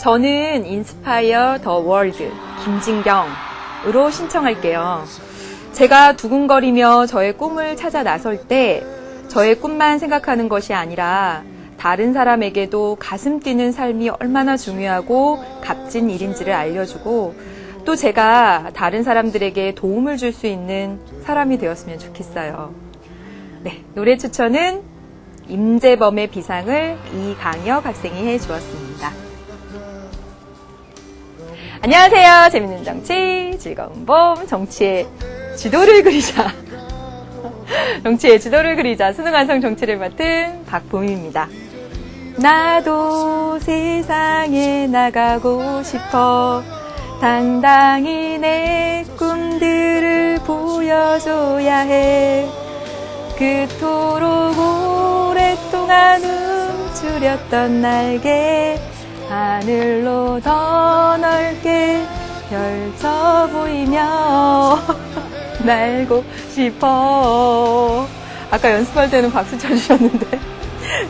저는 인스파이어 더 월드 김진경으로 신청할게요. 제가 두근거리며 저의 꿈을 찾아 나설 때 저의 꿈만 생각하는 것이 아니라 다른 사람에게도 가슴 뛰는 삶이 얼마나 중요하고 값진 일인지를 알려주고 또 제가 다른 사람들에게 도움을 줄 수 있는 사람이 되었으면 좋겠어요. 네, 노래 추천은 임재범의 비상을 이강혁 학생이 해주었습니다. 안녕하세요. 재밌는 정치, 즐거운 봄, 정치의 지도를 그리자. 정치의 지도를 그리자. 수능완성 정치를 맡은 박봄입니다. 나도 세상에 나가고 싶어. 당당히 내 꿈들을 보여줘야 해. 그토록 오랫동안 움츠렸던 날개 하늘로 더 넓게 펼쳐 보이며 날고 싶어. 아까 연습할 때는 박수 쳐주셨는데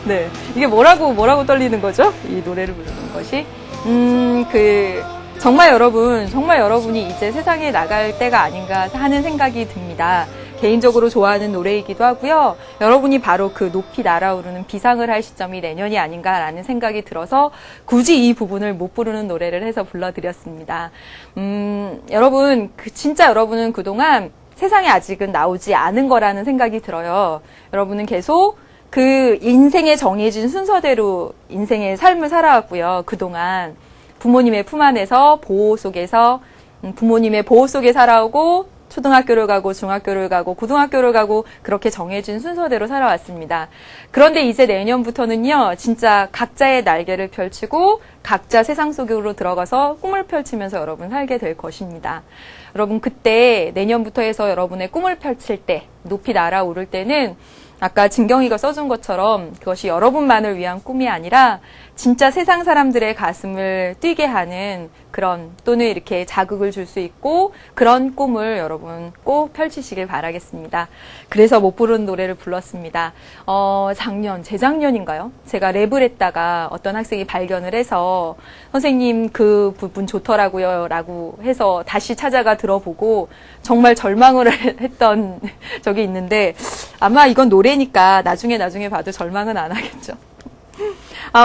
네, 이게 뭐라고 떨리는 거죠? 이 노래를 부르는 것이 정말 여러분이 이제 세상에 나갈 때가 아닌가 하는 생각이 듭니다. 개인적으로 좋아하는 노래이기도 하고요. 여러분이 바로 그 높이 날아오르는 비상을 할 시점이 내년이 아닌가라는 생각이 들어서 굳이 이 부분을 못 부르는 노래를 해서 불러드렸습니다. 진짜 여러분은 그동안 세상에 아직은 나오지 않은 거라는 생각이 들어요. 여러분은 계속 그 인생에 정해진 순서대로 인생의 삶을 살아왔고요. 그동안 부모님의 품 안에서 부모님의 보호 속에 살아오고 초등학교를 가고 중학교를 가고 고등학교를 가고 그렇게 정해진 순서대로 살아왔습니다. 그런데 이제 내년부터는요, 진짜 각자의 날개를 펼치고 각자 세상 속으로 들어가서 꿈을 펼치면서 여러분 살게 될 것입니다. 여러분 그때 내년부터 해서 여러분의 꿈을 펼칠 때, 높이 날아오를 때는 아까 진경이가 써준 것처럼 그것이 여러분만을 위한 꿈이 아니라 진짜 세상 사람들의 가슴을 뛰게 하는 그런 또는 이렇게 자극을 줄 수 있고 그런 꿈을 여러분 꼭 펼치시길 바라겠습니다. 그래서 못 부르는 노래를 불렀습니다. 재작년인가요? 제가 랩을 했다가 어떤 학생이 발견을 해서 선생님 그 부분 좋더라고요 라고 해서 다시 찾아가 들어보고 정말 절망을 했던 적이 있는데 아마 이건 노래니까 나중에 봐도 절망은 안 하겠죠.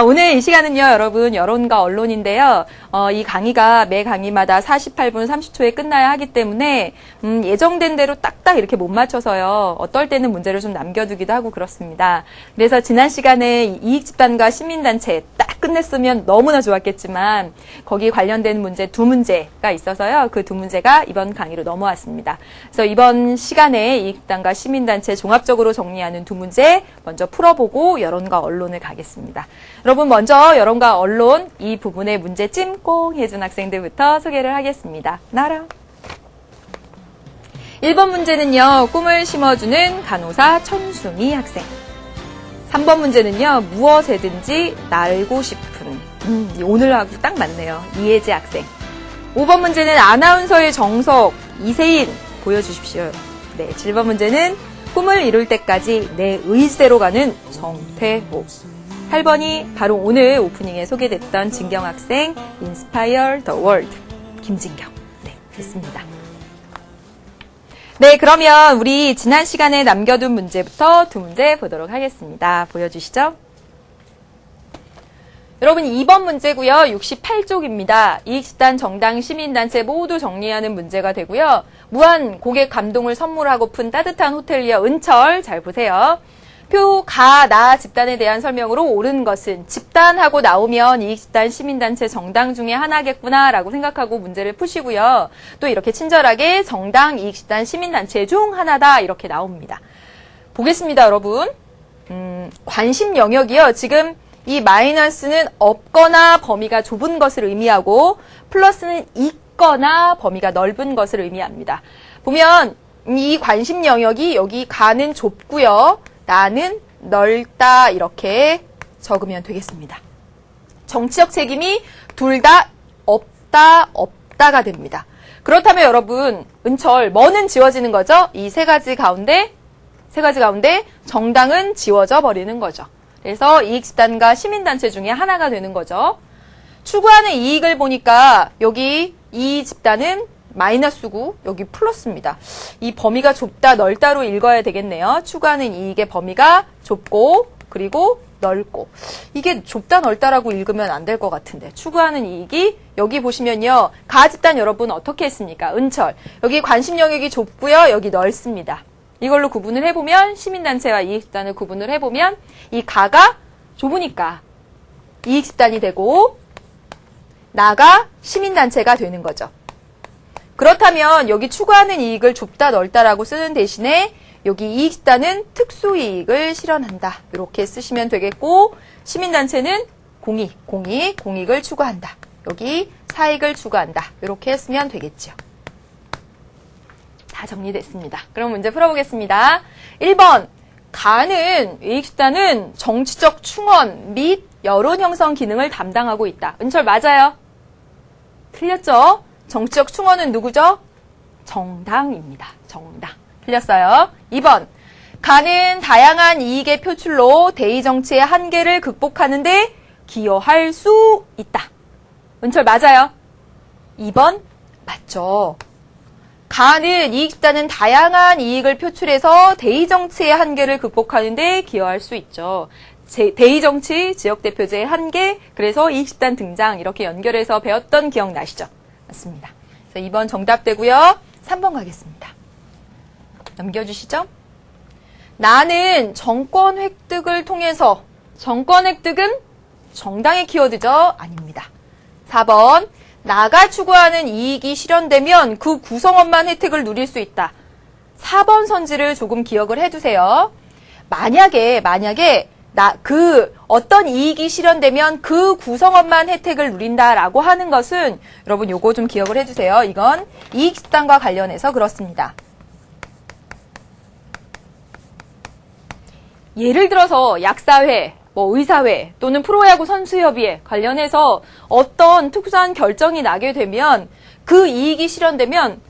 오늘 이 시간은요, 여러분, 여론과 언론인데요. 이 강의가 매 강의마다 48분 30초에 끝나야 하기 때문에, 예정된 대로 딱딱 이렇게 못 맞춰서요. 어떨 때는 문제를 좀 남겨두기도 하고 그렇습니다. 그래서 지난 시간에 이익집단과 시민단체 딱 끝냈으면 너무나 좋았겠지만, 거기 관련된 문제 2문제가 있어서요. 그 2문제가 이번 강의로 넘어왔습니다. 그래서 이번 시간에 이익집단과 시민단체 종합적으로 정리하는 2문제 먼저 풀어보고 여론과 언론을 가겠습니다. 여러분 먼저 여론과 언론 이 부분의 문제 찜꽁 해준 학생들부터 소개를 하겠습니다. 나라. 1번 문제는요. 꿈을 심어주는 간호사 천순이 학생. 3번 문제는요. 무엇에든지 날고 싶은 오늘하고 딱 맞네요. 이혜지 학생. 5번 문제는 아나운서의 정석 이세인 보여주십시오. 네, 7번 문제는 꿈을 이룰 때까지 내 의지대로 가는 정태호. 8번이 바로 오늘 오프닝에 소개됐던 진경 학생 인스파이어 더 월드 김진경. 네, 됐습니다. 네, 그러면 우리 지난 시간에 남겨둔 문제부터 2문제 보도록 하겠습니다. 보여주시죠. 여러분 2번 문제고요. 68쪽입니다. 이익집단, 정당, 시민단체 모두 정리하는 문제가 되고요. 무한 고객 감동을 선물하고픈 따뜻한 호텔리어 은철 잘 보세요. 나 집단에 대한 설명으로 옳은 것은 집단하고 나오면 이익집단, 시민단체, 정당 중에 하나겠구나라고 생각하고 문제를 푸시고요. 또 이렇게 친절하게 정당, 이익집단, 시민단체 중 하나다 이렇게 나옵니다. 보겠습니다, 여러분. 관심 영역이요. 지금 이 마이너스는 없거나 범위가 좁은 것을 의미하고 플러스는 있거나 범위가 넓은 것을 의미합니다. 보면 이 관심 영역이 여기 가는 좁고요. 나는 넓다 이렇게 적으면 되겠습니다. 정치적 책임이 둘 다 없다가 됩니다. 그렇다면 여러분 은철 뭐는 지워지는 거죠? 이 세 가지 가운데 정당은 지워져 버리는 거죠. 그래서 이익집단과 시민단체 중에 하나가 되는 거죠. 추구하는 이익을 보니까 여기 이 집단은 마이너스고 여기 플러스입니다. 이 범위가 좁다 넓다로 읽어야 되겠네요. 추구하는 이익의 범위가 좁고 그리고 넓고. 이게 좁다 넓다라고 읽으면 안 될 것 같은데. 추구하는 이익이 여기 보시면요. 가 집단 여러분 어떻게 했습니까? 은철. 여기 관심 영역이 좁고요. 여기 넓습니다. 이걸로 구분을 해보면 시민단체와 이익집단을 구분을 해보면 이 가가 좁으니까 이익집단이 되고 나가 시민단체가 되는 거죠. 그렇다면 여기 추구하는 이익을 좁다 넓다라고 쓰는 대신에 여기 이익집단은 특수이익을 실현한다. 이렇게 쓰시면 되겠고 시민단체는 공익을 추구한다. 여기 사익을 추구한다. 이렇게 했으면 되겠죠. 다 정리됐습니다. 그럼 문제 풀어보겠습니다. 1번 가는 이익집단은 정치적 충원 및 여론 형성 기능을 담당하고 있다. 은철 맞아요? 틀렸죠? 정치적 충원은 누구죠? 정당입니다. 정당. 틀렸어요. 2번. 가는 다양한 이익의 표출로 대의 정치의 한계를 극복하는 데 기여할 수 있다. 은철 맞아요? 2번 맞죠. 가는 이익집단은 다양한 이익을 표출해서 대의 정치의 한계를 극복하는 데 기여할 수 있죠. 대의 정치, 지역대표제의 한계, 그래서 이익집단 등장 이렇게 연결해서 배웠던 기억나시죠? 맞습니다. 그래서 2번 정답 되고요. 3번 가겠습니다. 넘겨주시죠. 나는 정권 획득을 통해서 정권 획득은 정당의 키워드죠? 아닙니다. 4번 나가 추구하는 이익이 실현되면 그 구성원만 혜택을 누릴 수 있다. 4번 선지를 조금 기억을 해두세요. 만약에 어떤 이익이 실현되면 그 구성원만 혜택을 누린다라고 하는 것은 여러분 요거 좀 기억을 해주세요. 이건 이익집단과 관련해서 그렇습니다. 예를 들어서 약사회, 의사회 또는 프로야구 선수협의회 관련해서 어떤 특수한 결정이 나게 되면 그 이익이 실현되면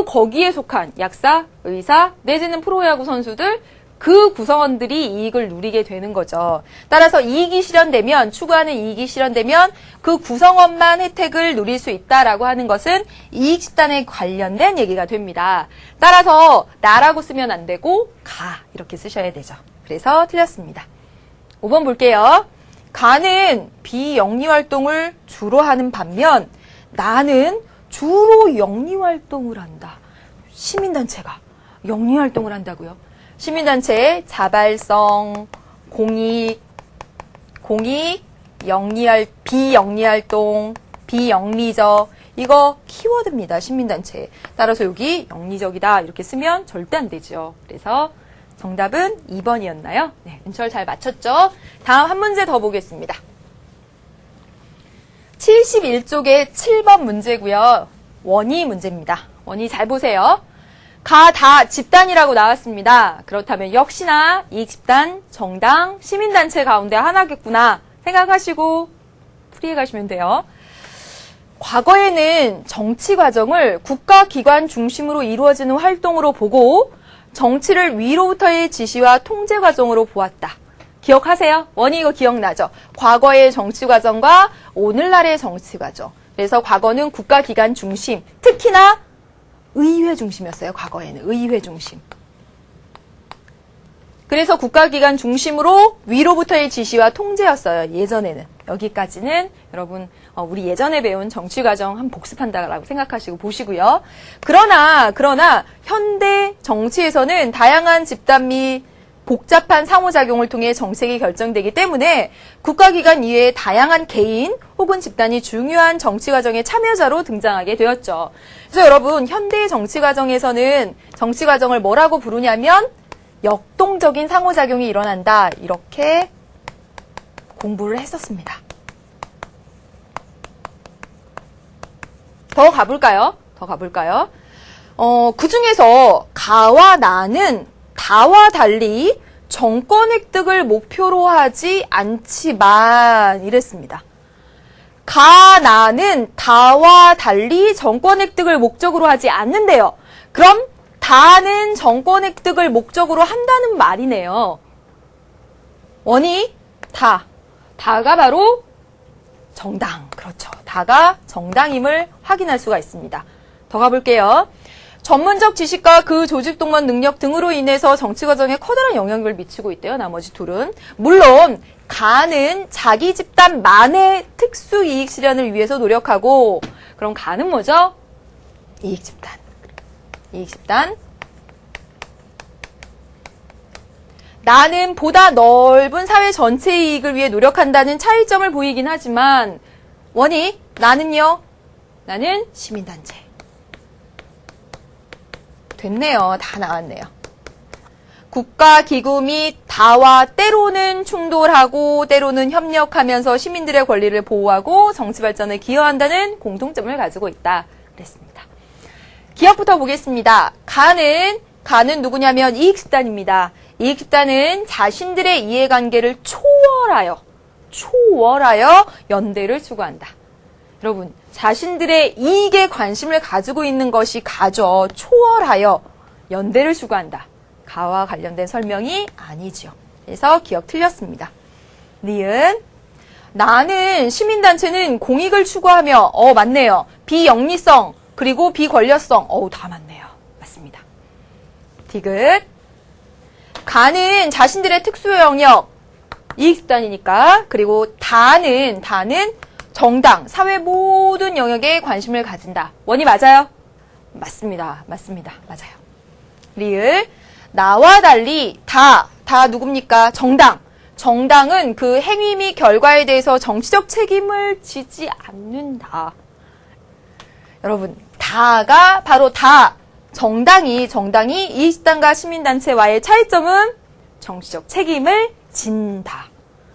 거기에 속한 약사, 의사 내지는 프로야구 선수들 그 구성원들이 이익을 누리게 되는 거죠. 따라서 이익이 실현되면 추구하는 이익이 실현되면 그 구성원만 혜택을 누릴 수 있다라고 하는 것은 이익집단에 관련된 얘기가 됩니다. 따라서 나라고 쓰면 안 되고 가 이렇게 쓰셔야 되죠. 그래서 틀렸습니다. 5번 볼게요. 가는 비영리활동을 주로 하는 반면 나는 주로 영리활동을 한다. 시민단체가 영리활동을 한다고요? 시민단체 자발성, 공익, 비영리활동, 비영리적 이거 키워드입니다. 시민단체. 따라서 여기 영리적이다 이렇게 쓰면 절대 안 되죠. 그래서 정답은 2번이었나요? 네, 은철 잘 맞췄죠? 다음 한 문제 더 보겠습니다. 71쪽의 7번 문제고요. 원이 문제입니다. 원이 잘 보세요. 가 다 집단이라고 나왔습니다. 그렇다면 역시나 이익집단, 정당, 시민단체 가운데 하나겠구나 생각하시고 풀이해 가시면 돼요. 과거에는 정치 과정을 국가기관 중심으로 이루어지는 활동으로 보고 정치를 위로부터의 지시와 통제 과정으로 보았다. 기억하세요? 원이 이거 기억나죠? 과거의 정치 과정과 오늘날의 정치 과정. 그래서 과거는 국가기관 중심, 특히나 의회 중심이었어요. 과거에는 의회 중심. 그래서 국가기관 중심으로 위로부터의 지시와 통제였어요. 예전에는. 여기까지는 여러분 우리 예전에 배운 정치 과정 한번 복습한다라고 생각하시고 보시고요. 그러나 현대 정치에서는 다양한 집단 및 복잡한 상호작용을 통해 정책이 결정되기 때문에 국가기관 이외의 다양한 개인 혹은 집단이 중요한 정치 과정의 참여자로 등장하게 되었죠. 그래서 여러분 현대의 정치 과정에서는 정치 과정을 뭐라고 부르냐면 역동적인 상호작용이 일어난다. 이렇게 공부를 했었습니다. 더 가볼까요? 그 중에서 가와 나는 다와 달리 정권 획득을 목표로 하지 않지만 이랬습니다. 가, 나는 다와 달리 정권 획득을 목적으로 하지 않는데요. 그럼 다는 정권 획득을 목적으로 한다는 말이네요. 원이 다가 바로 정당. 그렇죠. 다가 정당임을 확인할 수가 있습니다. 더 가볼게요. 전문적 지식과 그 조직 동원 능력 등으로 인해서 정치 과정에 커다란 영향력을 미치고 있대요. 나머지 둘은. 물론 가는 자기 집단만의 특수 이익 실현을 위해서 노력하고, 그럼 가는 뭐죠? 이익 집단. 이익 집단. 나는 보다 넓은 사회 전체의 이익을 위해 노력한다는 차이점을 보이긴 하지만, 원이 나는요? 나는 시민단체. 됐네요. 다 나왔네요. 국가 기구 및 다와 때로는 충돌하고 때로는 협력하면서 시민들의 권리를 보호하고 정치 발전에 기여한다는 공통점을 가지고 있다. 그랬습니다. 기업부터 보겠습니다. 가는 누구냐면 이익집단입니다. 이익집단은 자신들의 이해관계를 초월하여 연대를 추구한다. 여러분, 자신들의 이익에 관심을 가지고 있는 것이 가죠. 초월하여 연대를 추구한다. 가와 관련된 설명이 아니죠. 그래서 기억 틀렸습니다. 니은, 나는 시민단체는 공익을 추구하며, 맞네요. 비영리성, 그리고 비권력성, 다 맞네요. 맞습니다. 디귿, 가는 자신들의 특수 영역, 이익집단이니까, 그리고 다는 정당, 사회 모든 영역에 관심을 가진다. 원이 맞아요? 맞습니다. 맞아요. 리을, 나와 달리 다 누굽니까? 정당은 그 행위 및 결과에 대해서 정치적 책임을 지지 않는다. 여러분, 다가 바로 정당이 이익집단과 시민단체와의 차이점은 정치적 책임을 진다.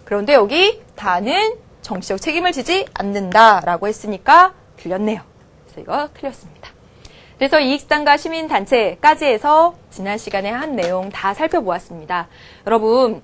그런데 여기 다는 정치적 책임을 지지 않는다라고 했으니까 틀렸네요. 그래서 이거 틀렸습니다. 그래서 이익집단과 시민단체까지 해서 지난 시간에 한 내용 다 살펴보았습니다. 여러분,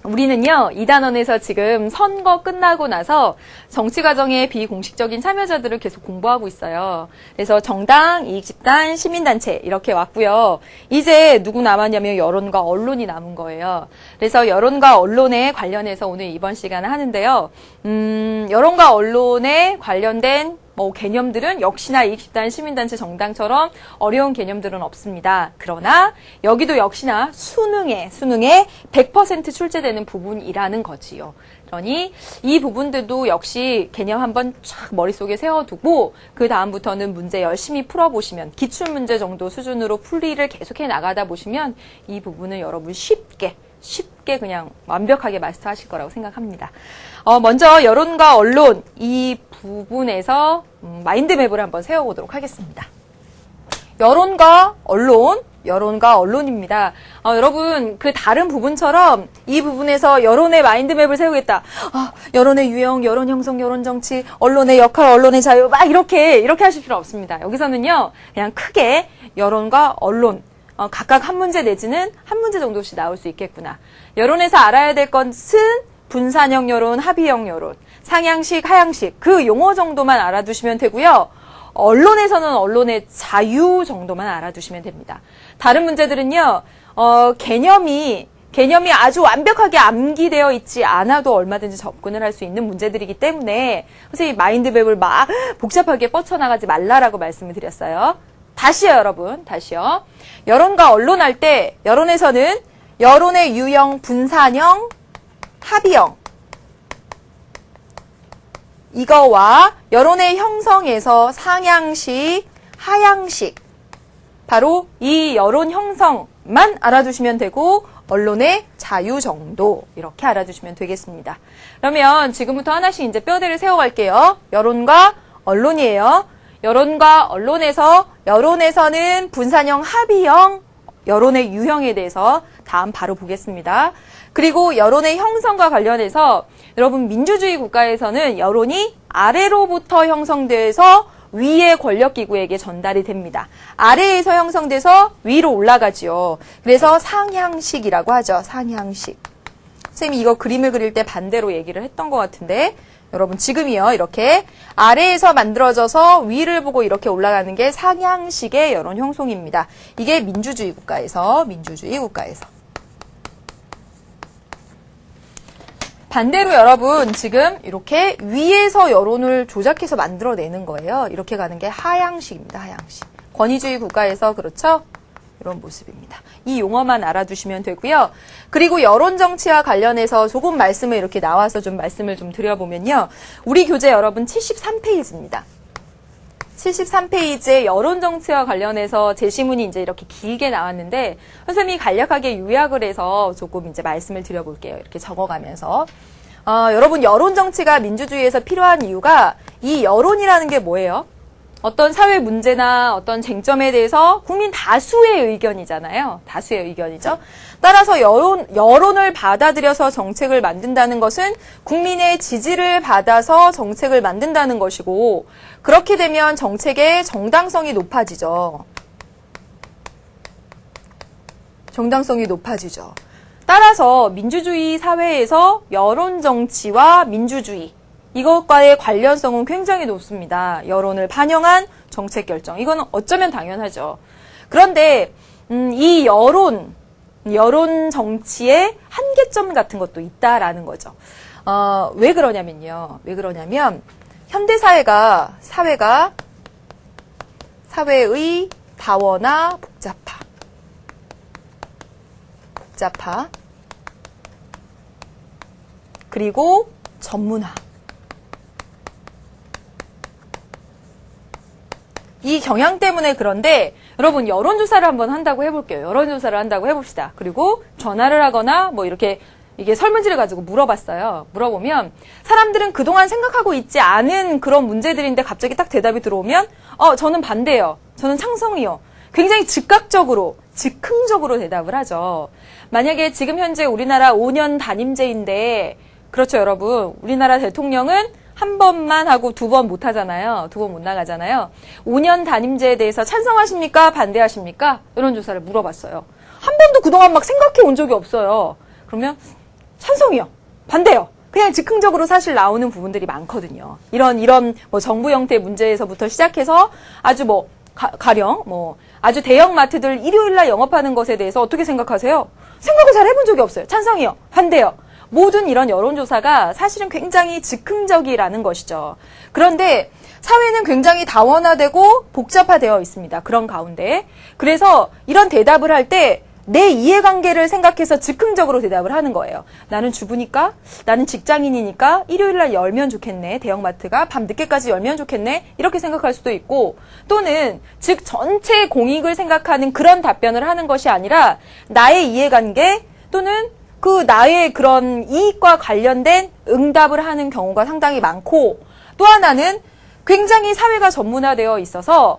우리는요, 이 단원에서 지금 선거 끝나고 나서 정치 과정의 비공식적인 참여자들을 계속 공부하고 있어요. 그래서 정당, 이익집단, 시민단체 이렇게 왔고요. 이제 누구 남았냐면 여론과 언론이 남은 거예요. 그래서 여론과 언론에 관련해서 오늘 이번 시간에 하는데요. 여론과 언론에 관련된 개념들은 역시나 이익집단, 시민단체, 정당처럼 어려운 개념들은 없습니다. 그러나 여기도 역시나 수능에 100% 출제되는 부분이라는 거지요. 그러니 이 부분들도 역시 개념 한번 쫙 머릿속에 세워두고 그 다음부터는 문제 열심히 풀어보시면 기출문제 정도 수준으로 풀이를 계속해 나가다 보시면 이 부분을 여러분 쉽게 그냥 완벽하게 마스터하실 거라고 생각합니다. 먼저 여론과 언론 이 부분에서 마인드맵을 한번 세워보도록 하겠습니다. 여론과 언론입니다. 여러분 그 다른 부분처럼 이 부분에서 여론의 마인드맵을 세우겠다. 여론의 유형, 여론 형성, 여론 정치, 언론의 역할, 언론의 자유 막 이렇게 하실 필요 없습니다. 여기서는요 그냥 크게 여론과 언론 각각 한 문제 내지는 한 문제 정도씩 나올 수 있겠구나. 여론에서 알아야 될 것은 분산형 여론, 합의형 여론, 상향식, 하향식 그 용어 정도만 알아두시면 되고요. 언론에서는 언론의 자유 정도만 알아두시면 됩니다. 다른 문제들은요. 개념이 아주 완벽하게 암기되어 있지 않아도 얼마든지 접근을 할 수 있는 문제들이기 때문에 선생님이 마인드맵을 막 복잡하게 뻗쳐나가지 말라라고 말씀을 드렸어요. 다시요, 여러분. 다시요. 여론과 언론 할 때 여론에서는 여론의 유형, 분산형, 합의형 이거와 여론의 형성에서 상향식, 하향식 바로 이 여론 형성만 알아두시면 되고 언론의 자유 정도 이렇게 알아두시면 되겠습니다. 그러면 지금부터 하나씩 이제 뼈대를 세워갈게요. 여론과 언론이에요. 여론과 언론에서 여론에서는 분산형, 합의형, 여론의 유형에 대해서 다음 바로 보겠습니다. 그리고 여론의 형성과 관련해서 여러분 민주주의 국가에서는 여론이 아래로부터 형성돼서 위의 권력기구에게 전달이 됩니다. 아래에서 형성돼서 위로 올라가지요. 그래서 상향식이라고 하죠. 상향식. 선생님이 이거 그림을 그릴 때 반대로 얘기를 했던 것 같은데 여러분 지금이요. 이렇게 아래에서 만들어져서 위를 보고 이렇게 올라가는 게 상향식의 여론 형성입니다. 이게 민주주의 국가에서. 반대로 여러분 지금 이렇게 위에서 여론을 조작해서 만들어내는 거예요. 이렇게 가는 게 하향식입니다. 하향식. 권위주의 국가에서 그렇죠? 이런 모습입니다. 이 용어만 알아두시면 되고요. 그리고 여론 정치와 관련해서 조금 말씀을 이렇게 나와서 좀 말씀을 좀 드려보면요. 우리 교재 여러분 73페이지입니다. 73페이지에 여론 정치와 관련해서 제시문이 이제 이렇게 길게 나왔는데 선생님이 간략하게 요약을 해서 조금 이제 말씀을 드려볼게요. 이렇게 적어가면서. 여러분 여론 정치가 민주주의에서 필요한 이유가 이 여론이라는 게 뭐예요? 어떤 사회 문제나 어떤 쟁점에 대해서 국민 다수의 의견이잖아요. 다수의 의견이죠. 따라서 여론을 받아들여서 정책을 만든다는 것은 국민의 지지를 받아서 정책을 만든다는 것이고 그렇게 되면 정책의 정당성이 높아지죠. 정당성이 높아지죠. 따라서 민주주의 사회에서 여론 정치와 민주주의 이것과의 관련성은 굉장히 높습니다. 여론을 반영한 정책 결정. 이건 어쩌면 당연하죠. 그런데 이 여론 정치의 한계점 같은 것도 있다라는 거죠. 왜 그러냐면요. 왜 그러냐면 현대 사회가 사회의 다원화 복잡화 그리고 전문화 이 경향 때문에 그런데 여러분 여론조사를 한번 한다고 해볼게요. 여론조사를 한다고 해봅시다. 그리고 전화를 하거나 뭐 이렇게 이게 설문지를 가지고 물어봤어요. 물어보면 사람들은 그동안 생각하고 있지 않은 그런 문제들인데 갑자기 딱 대답이 들어오면 저는 반대요. 저는 찬성이요. 굉장히 즉흥적으로 대답을 하죠. 만약에 지금 현재 우리나라 5년 단임제인데 그렇죠 여러분. 우리나라 대통령은 한 번만 하고 2번 못 하잖아요. 2번 못 나가잖아요. 5년 단임제에 대해서 찬성하십니까? 반대하십니까? 이런 조사를 물어봤어요. 한 번도 그동안 막 생각해 온 적이 없어요. 그러면 찬성이요. 반대요. 그냥 즉흥적으로 사실 나오는 부분들이 많거든요. 이런 뭐 정부 형태 문제에서부터 시작해서 아주 뭐 가령 뭐 아주 대형 마트들 일요일 날 영업하는 것에 대해서 어떻게 생각하세요? 생각을 잘 해본 적이 없어요. 찬성이요. 반대요. 모든 이런 여론조사가 사실은 굉장히 즉흥적이라는 것이죠. 그런데 사회는 굉장히 다원화되고 복잡화되어 있습니다. 그런 가운데. 그래서 이런 대답을 할 때 내 이해관계를 생각해서 즉흥적으로 대답을 하는 거예요. 나는 주부니까, 나는 직장인이니까 일요일 날 열면 좋겠네. 대형마트가 밤 늦게까지 열면 좋겠네. 이렇게 생각할 수도 있고 또는 즉 전체 공익을 생각하는 그런 답변을 하는 것이 아니라 나의 이해관계 또는 그 나의 그런 이익과 관련된 응답을 하는 경우가 상당히 많고 또 하나는 굉장히 사회가 전문화되어 있어서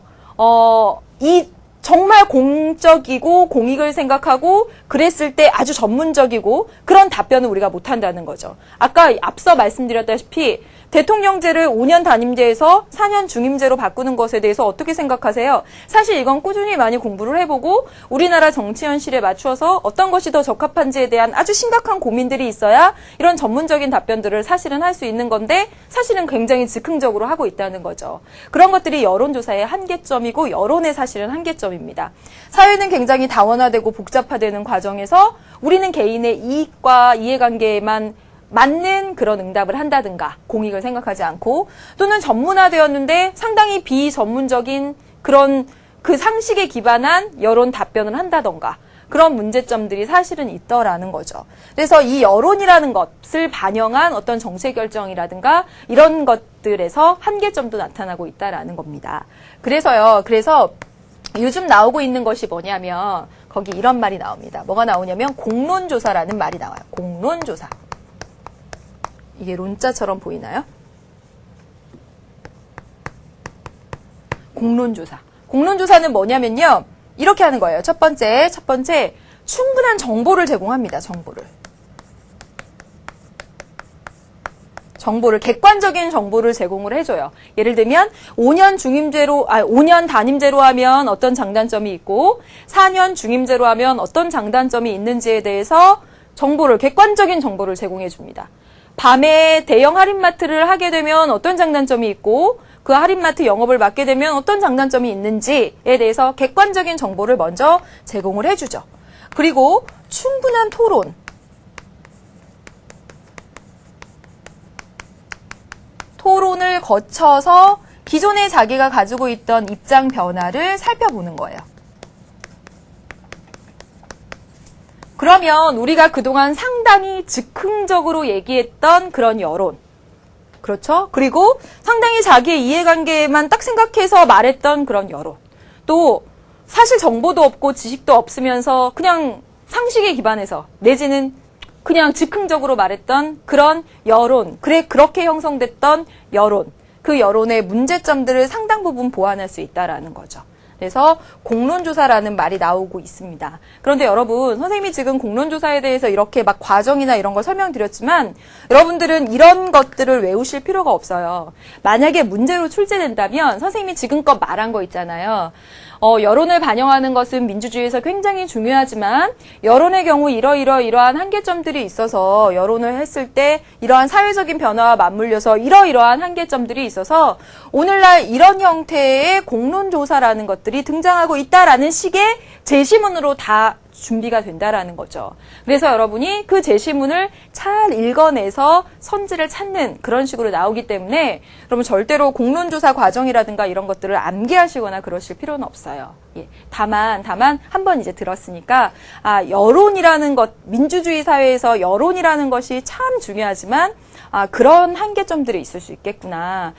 이 정말 공적이고 공익을 생각하고 그랬을 때 아주 전문적이고 그런 답변을 우리가 못한다는 거죠. 아까 앞서 말씀드렸다시피 대통령제를 5년 단임제에서 4년 중임제로 바꾸는 것에 대해서 어떻게 생각하세요? 사실 이건 꾸준히 많이 공부를 해보고 우리나라 정치 현실에 맞추어서 어떤 것이 더 적합한지에 대한 아주 심각한 고민들이 있어야 이런 전문적인 답변들을 사실은 할 수 있는 건데 사실은 굉장히 즉흥적으로 하고 있다는 거죠. 그런 것들이 여론조사의 한계점이고 여론의 사실은 한계점입니다. 사회는 굉장히 다원화되고 복잡화되는 과정에서 우리는 개인의 이익과 이해관계에만 맞는 그런 응답을 한다든가 공익을 생각하지 않고 또는 전문화되었는데 상당히 비전문적인 그런 그 상식에 기반한 여론 답변을 한다던가 그런 문제점들이 사실은 있더라는 거죠. 그래서 이 여론이라는 것을 반영한 어떤 정책 결정이라든가 이런 것들에서 한계점도 나타나고 있다라는 겁니다. 그래서 요즘 나오고 있는 것이 뭐냐면 거기 이런 말이 나옵니다. 뭐가 나오냐면 공론조사라는 말이 나와요. 공론조사. 이게 론자처럼 보이나요? 공론조사. 공론조사는 뭐냐면요. 이렇게 하는 거예요. 첫 번째, 충분한 정보를 제공합니다. 객관적인 정보를 제공을 해줘요. 예를 들면 5년 단임제로 하면 어떤 장단점이 있고 4년 중임제로 하면 어떤 장단점이 있는지에 대해서 객관적인 정보를 제공해 줍니다. 밤에 대형 할인마트를 하게 되면 어떤 장단점이 있고 그 할인마트 영업을 맡게 되면 어떤 장단점이 있는지에 대해서 객관적인 정보를 먼저 제공을 해주죠. 그리고 충분한 토론. 토론을 거쳐서 기존에 자기가 가지고 있던 입장 변화를 살펴보는 거예요. 그러면 우리가 그동안 상당히 즉흥적으로 얘기했던 그런 여론, 그렇죠? 그리고 상당히 자기의 이해관계만 딱 생각해서 말했던 그런 여론, 또 사실 정보도 없고 지식도 없으면서 그냥 상식에 기반해서 내지는 그냥 즉흥적으로 말했던 그런 여론, 그렇게 형성됐던 여론, 그 여론의 문제점들을 상당 부분 보완할 수 있다라는 거죠. 그래서 공론조사라는 말이 나오고 있습니다. 그런데 여러분, 선생님이 지금 공론조사에 대해서 이렇게 막 과정이나 이런 걸 설명드렸지만 여러분들은 이런 것들을 외우실 필요가 없어요. 만약에 문제로 출제된다면 선생님이 지금껏 말한 거 있잖아요. 여론을 반영하는 것은 민주주의에서 굉장히 중요하지만 여론의 경우 이러한 한계점들이 있어서 여론을 했을 때 이러한 사회적인 변화와 맞물려서 이러한 한계점들이 있어서 오늘날 이런 형태의 공론조사라는 것들이 등장하고 있다라는 식의 제시문으로 다 준비가 된다라는 거죠. 그래서 여러분이 그 제시문을 잘 읽어내서 선지를 찾는 그런 식으로 나오기 때문에 여러분 절대로 공론조사 과정이라든가 이런 것들을 암기하시거나 그러실 필요는 없어요. 예. 다만 한번 이제 들었으니까 여론이라는 것, 민주주의 사회에서 여론이라는 것이 참 중요하지만 그런 한계점들이 있을 수 있겠구나.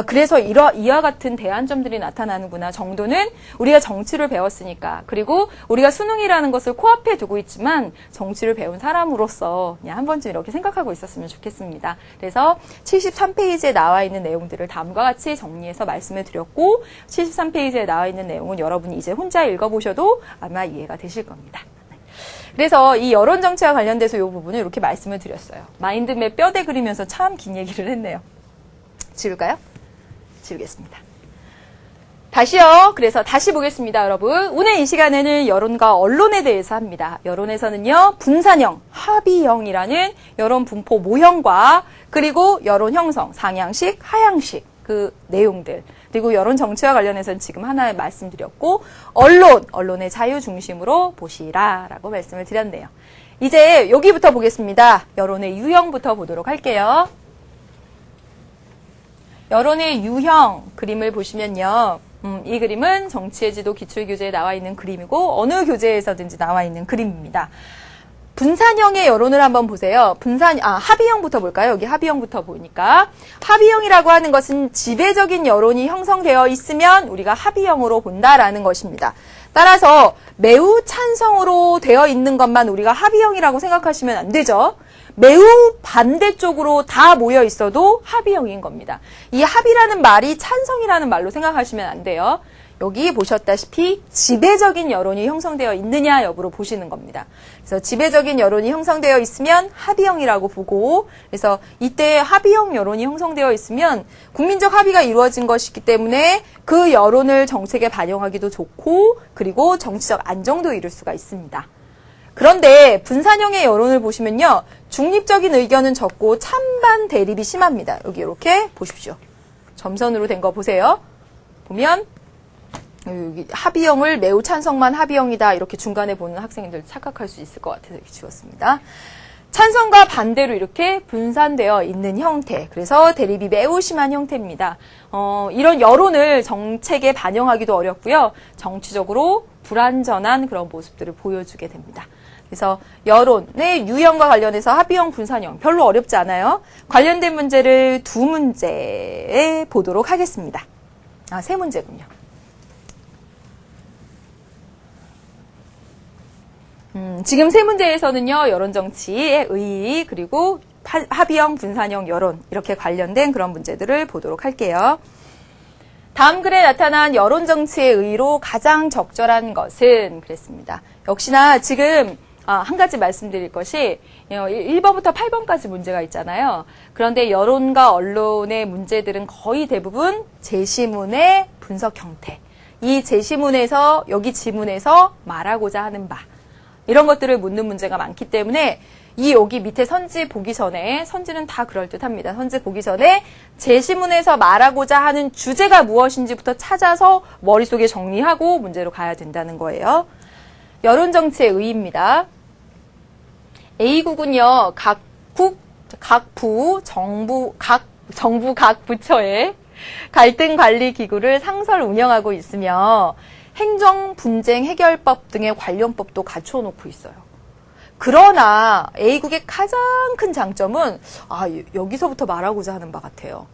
그래서 이와 같은 대안점들이 나타나는구나 정도는 우리가 정치를 배웠으니까, 그리고 우리가 수능이라는 것을 코앞에 두고 있지만 정치를 배운 사람으로서 그냥 한 번쯤 이렇게 생각하고 있었으면 좋겠습니다. 그래서 73페이지에 나와 있는 내용들을 다음과 같이 정리해서 말씀을 드렸고, 73페이지에 나와 있는 내용은 여러분이 이제 혼자 읽어보셔도 아마 이해가 되실 겁니다. 그래서 이 여론 정치와 관련돼서 이 부분을 이렇게 말씀을 드렸어요. 마인드맵 뼈대 그리면서 참 긴 얘기를 했네요. 지울까요? 지우겠습니다. 다시요. 그래서 다시 보겠습니다, 여러분. 오늘 이 시간에는 여론과 언론에 대해서 합니다. 여론에서는요, 분산형, 합의형이라는 여론 분포 모형과 그리고 여론 형성, 상향식, 하향식 그 내용들, 그리고 여론 정치와 관련해서는 지금 하나 말씀드렸고, 언론의 자유 중심으로 보시라라고 말씀을 드렸네요. 이제 여기부터 보겠습니다. 여론의 유형부터 보도록 할게요. 여론의 유형 그림을 보시면요. 이 그림은 정치의 지도 기출교재에 나와 있는 그림이고 어느 교재에서든지 나와 있는 그림입니다. 분산형의 여론을 한번 보세요. 합의형부터 볼까요? 여기 합의형부터 보니까 합의형이라고 하는 것은 지배적인 여론이 형성되어 있으면 우리가 합의형으로 본다라는 것입니다. 따라서 매우 찬성으로 되어 있는 것만 우리가 합의형이라고 생각하시면 안 되죠. 매우 반대쪽으로 다 모여 있어도 합의형인 겁니다. 이 합의라는 말이 찬성이라는 말로 생각하시면 안 돼요. 여기 보셨다시피 지배적인 여론이 형성되어 있느냐 여부로 보시는 겁니다. 그래서 지배적인 여론이 형성되어 있으면 합의형이라고 보고, 그래서 이때 합의형 여론이 형성되어 있으면 국민적 합의가 이루어진 것이기 때문에 그 여론을 정책에 반영하기도 좋고, 그리고 정치적 안정도 이룰 수가 있습니다. 그런데 분산형의 여론을 보시면요, 중립적인 의견은 적고 찬반 대립이 심합니다. 여기 이렇게 보십시오. 점선으로 된 거 보세요. 보면 여기 합의형을 매우 찬성만 합의형이다 이렇게 중간에 보는 학생들 착각할 수 있을 것 같아서 이렇게 지웠습니다. 찬성과 반대로 이렇게 분산되어 있는 형태, 그래서 대립이 매우 심한 형태입니다. 이런 여론을 정책에 반영하기도 어렵고요. 정치적으로 불완전한 그런 모습들을 보여주게 됩니다. 그래서 여론의 유형과 관련해서 합의형, 분산형 별로 어렵지 않아요. 관련된 문제를 두 문제 보도록 하겠습니다. 세 문제군요. 지금 세 문제에서는요, 여론정치의 의의, 그리고 합의형, 분산형 여론, 이렇게 관련된 그런 문제들을 보도록 할게요. 다음 글에 나타난 여론정치의 의의로 가장 적절한 것은 그랬습니다. 역시나 지금 한 가지 말씀드릴 것이 1번부터 8번까지 문제가 있잖아요. 그런데 여론과 언론의 문제들은 거의 대부분 제시문의 분석 형태, 이 제시문에서, 여기 지문에서 말하고자 하는 바, 이런 것들을 묻는 문제가 많기 때문에 여기 밑에 선지 보기 전에, 선지는 다 그럴듯합니다. 선지 보기 전에 제시문에서 말하고자 하는 주제가 무엇인지부터 찾아서 머릿속에 정리하고 문제로 가야 된다는 거예요. 여론정치의 의의입니다. A국은요, 각 부, 정부, 각 정부 각 부처에 갈등 관리 기구를 상설 운영하고 있으며 행정 분쟁 해결법 등의 관련법도 갖춰놓고 있어요. 그러나 A국의 가장 큰 장점은 여기서부터 말하고자 하는 바 같아요.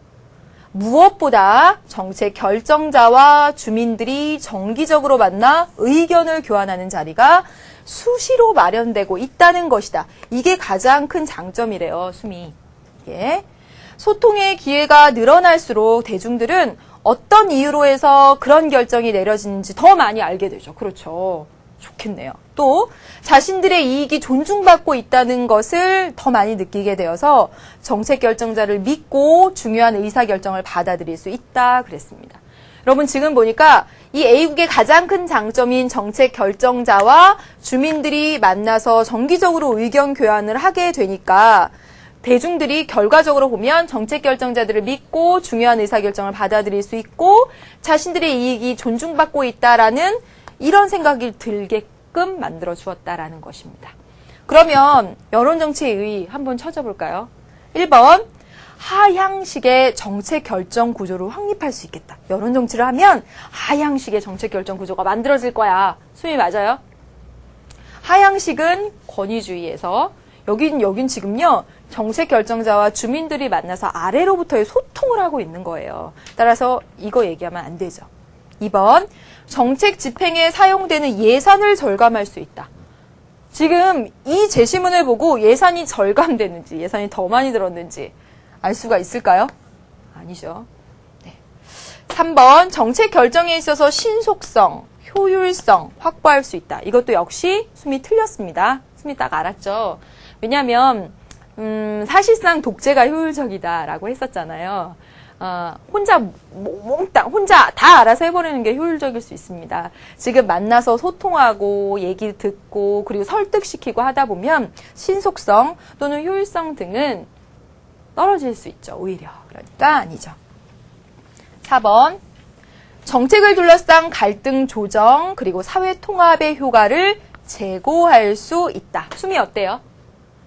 무엇보다 정책 결정자와 주민들이 정기적으로 만나 의견을 교환하는 자리가 수시로 마련되고 있다는 것이다. 이게 가장 큰 장점이래요, 수미. 예. 소통의 기회가 늘어날수록 대중들은 어떤 이유로 해서 그런 결정이 내려지는지 더 많이 알게 되죠. 그렇죠. 좋겠네요. 또 자신들의 이익이 존중받고 있다는 것을 더 많이 느끼게 되어서 정책 결정자를 믿고 중요한 의사결정을 받아들일 수 있다 그랬습니다. 여러분 지금 보니까 이 A국의 가장 큰 장점인 정책 결정자와 주민들이 만나서 정기적으로 의견 교환을 하게 되니까 대중들이 결과적으로 보면 정책 결정자들을 믿고 중요한 의사결정을 받아들일 수 있고 자신들의 이익이 존중받고 있다라는 이런 생각이 들게끔 만들어 주었다라는 것입니다. 그러면 여론정치의 의 한번 찾아볼까요? 1번 하향식의 정책 결정 구조를 확립할 수 있겠다. 여론정치를 하면 하향식의 정책 결정 구조가 만들어질 거야. 수미 맞아요? 하향식은 권위주의에서 여긴 지금요 정책 결정자와 주민들이 만나서 아래로부터의 소통을 하고 있는 거예요. 따라서 이거 얘기하면 안 되죠. 2번 정책 집행에 사용되는 예산을 절감할 수 있다. 지금 이 제시문을 보고 예산이 절감되는지 예산이 더 많이 들었는지 알 수가 있을까요? 아니죠. 네. 3번 정책 결정에 있어서 신속성, 효율성 확보할 수 있다. 이것도 역시 수미 틀렸습니다. 수미 딱 알았죠. 왜냐하면 사실상 독재가 효율적이다라고 했었잖아요. 혼자 다 알아서 해버리는 게 효율적일 수 있습니다. 지금 만나서 소통하고 얘기 듣고 그리고 설득시키고 하다 보면 신속성 또는 효율성 등은 떨어질 수 있죠. 오히려. 그러니까 아니죠. 4번 정책을 둘러싼 갈등 조정 그리고 사회 통합의 효과를 제고할 수 있다. 수미 어때요?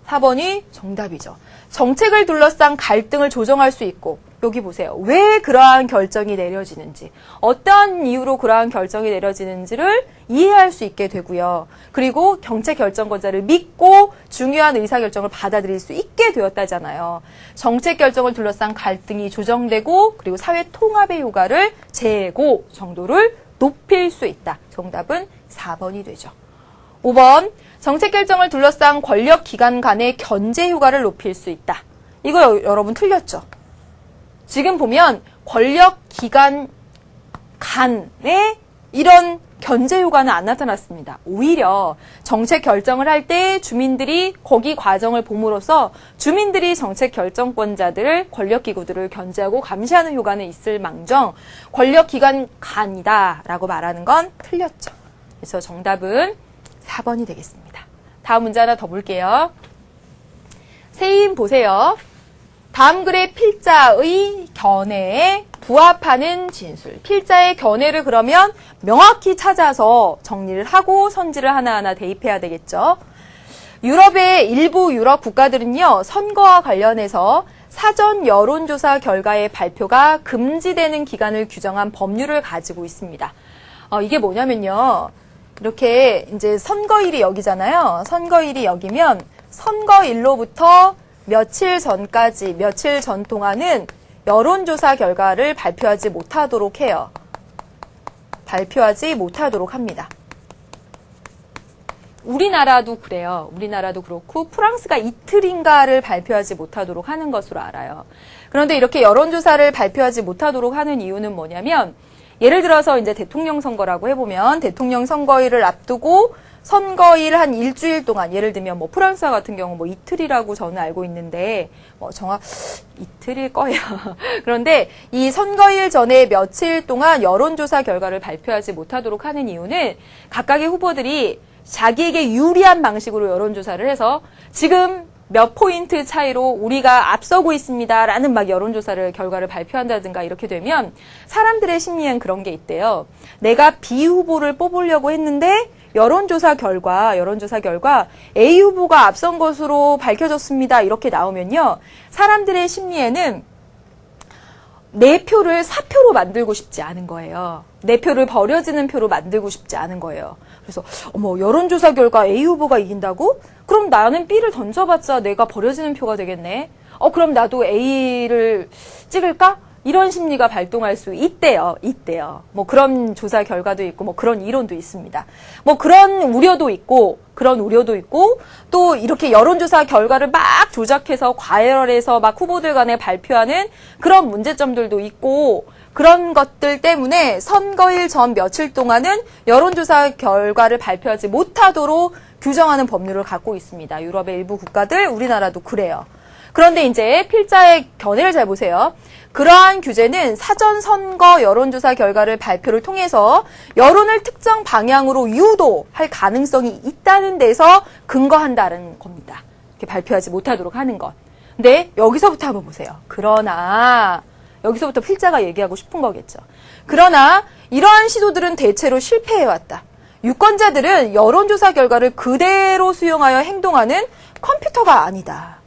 4번이 정답이죠. 정책을 둘러싼 갈등을 조정할 수 있고 여기 보세요. 왜 그러한 결정이 내려지는지 어떤 이유로 그러한 결정이 내려지는지를 이해할 수 있게 되고요. 그리고 정책 결정권자를 믿고 중요한 의사결정을 받아들일 수 있게 되었다잖아요. 정책 결정을 둘러싼 갈등이 조정되고 그리고 사회 통합의 효과를 제고 정도를 높일 수 있다. 정답은 4번이 되죠. 5번 정책 결정을 둘러싼 권력 기관 간의 견제 효과를 높일 수 있다. 이거 여러분 틀렸죠? 지금 보면 권력 기관 간에 이런 견제 효과는 안 나타났습니다. 오히려 정책 결정을 할 때 주민들이 거기 과정을 봄으로써 주민들이 정책 결정권자들을 권력기구들을 견제하고 감시하는 효과는 있을 망정 권력 기관 간이다라고 말하는 건 틀렸죠. 그래서 정답은 4번이 되겠습니다. 다음 문제 하나 더 볼게요. 세임 보세요. 다음 글의 필자의 견해에 부합하는 진술. 필자의 견해를 그러면 명확히 찾아서 정리를 하고 선지를 하나하나 대입해야 되겠죠. 유럽의 일부 유럽 국가들은요. 선거와 관련해서 사전 여론조사 결과의 발표가 금지되는 기간을 규정한 법률을 가지고 있습니다. 이게 뭐냐면요. 이렇게 이제 선거일이 여기잖아요. 선거일이 여기면 선거일로부터 며칠 전까지, 며칠 전 동안은 여론조사 결과를 발표하지 못하도록 해요. 발표하지 못하도록 합니다. 우리나라도 그래요. 우리나라도 그렇고 프랑스가 이틀인가를 발표하지 못하도록 하는 것으로 알아요. 그런데 이렇게 여론조사를 발표하지 못하도록 하는 이유는 뭐냐면 예를 들어서 이제 대통령 선거라고 해보면 대통령 선거일을 앞두고 선거일 한 일주일 동안 예를 들면 뭐 프랑스와 같은 경우 뭐 이틀이라고 저는 알고 있는데 이틀일 거예요. 그런데 이 선거일 전에 며칠 동안 여론조사 결과를 발표하지 못하도록 하는 이유는 각각의 후보들이 자기에게 유리한 방식으로 여론조사를 해서 지금 몇 포인트 차이로 우리가 앞서고 있습니다라는 막 여론조사를 결과를 발표한다든가 이렇게 되면 사람들의 심리엔 그런 게 있대요. 내가 B 후보를 뽑으려고 했는데 여론조사 결과 A 후보가 앞선 것으로 밝혀졌습니다. 이렇게 나오면요. 사람들의 심리에는 내 표를 사표로 만들고 싶지 않은 거예요. 내 표를 버려지는 표로 만들고 싶지 않은 거예요. 그래서 여론조사 결과 A 후보가 이긴다고? 그럼 나는 B를 던져봤자 내가 버려지는 표가 되겠네. 그럼 나도 A를 찍을까? 이런 심리가 발동할 수 있대요. 뭐 그런 조사 결과도 있고 뭐 그런 이론도 있습니다. 뭐 그런 우려도 있고 또 이렇게 여론조사 결과를 막 조작해서 과열해서 막 후보들 간에 발표하는 그런 문제점들도 있고 그런 것들 때문에 선거일 전 며칠 동안은 여론조사 결과를 발표하지 못하도록 규정하는 법률을 갖고 있습니다. 유럽의 일부 국가들, 우리나라도 그래요. 그런데 이제 필자의 견해를 잘 보세요. 그러한 규제는 사전 선거 여론조사 결과를 발표를 통해서 여론을 특정 방향으로 유도할 가능성이 있다는 데서 근거한다는 겁니다. 이렇게 발표하지 못하도록 하는 것. 근데 여기서부터 한번 보세요. 그러나 여기서부터 필자가 얘기하고 싶은 거겠죠. 그러나 이러한 시도들은 대체로 실패해왔다. 유권자들은 여론조사 결과를 그대로 수용하여 행동하는 컴퓨터가 아니다.